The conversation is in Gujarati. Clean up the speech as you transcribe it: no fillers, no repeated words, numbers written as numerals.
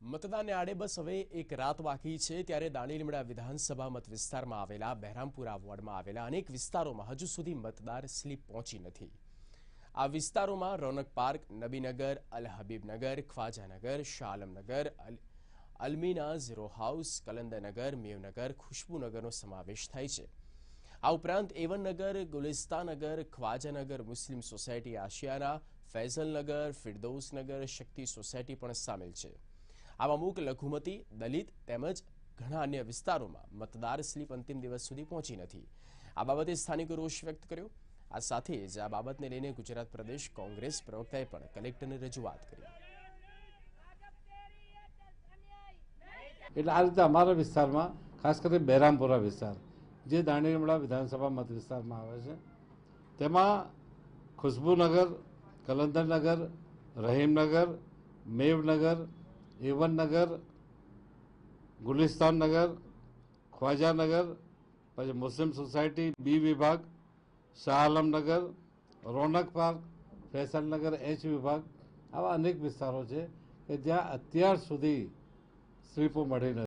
મતદાનને આડે બસ હવે એક રાત બાકી છે ત્યારે દાણીલીમડા વિધાનસભા મત વિસ્તારમાં આવેલા બહેરામપુરા વોર્ડમાં આવેલા અનેક વિસ્તારોમાં હજુ સુધી મતદાર સ્લીપ પહોંચી નથી। આ વિસ્તારોમાં રોનક પાર્ક, નબીનગર, અલ હબીબનગર, ખ્વાજાનગર, શાહ આલમનગર, અલમીનાઝ રો હાઉસ, કલંદરનગર, મેવનગર, ખુશ્બુનગરનો સમાવેશ થાય છે। આ ઉપરાંત એવનનગર, ગુલિસ્તાનગર, ખ્વાજાનગર, મુસ્લિમ સોસાયટી આશિયાના, ફૈઝલનગર, ફિરદૌસનગર, શક્તિ સોસાયટી પણ સામેલ છે। આવા અમુક લઘુમતી, દલિત તેમજ ઘણા અન્ય વિસ્તારોમાં મતદાર સ્લીપ અંતિમ દિવસ સુધી પહોંચી નથી। આ બાબતે સ્થાનિકો રોષ વ્યક્ત કર્યો। આ સાથે જ આ બાબતને લઈને ગુજરાત પ્રદેશ કોંગ્રેસ પ્રવક્તાએ પણ કલેક્ટરને રજૂઆત કરી। એટલે આ રીતે અમારા વિસ્તારમાં ખાસ કરીને બહેરામપુરા વિસ્તાર જે દાણીલીમડા વિધાનસભા મત વિસ્તારમાં આવે છે તેમાં ખુશ્બુનગર, કલંદરનગર, રહીમનગર, મેવનગર, એવનનગર, ગુલિસ્તાનનગર, ખ્વાજાનગર, પછી મુસ્લિમ સોસાયટી બી વિભાગ, શાહ આલમનગર, રોનક પાર્ક, ફૈસલનગર એચ વિભાગ, આવા અનેક વિસ્તારો છે કે જ્યાં અત્યાર સુધી સ્લીપો મળી નથી।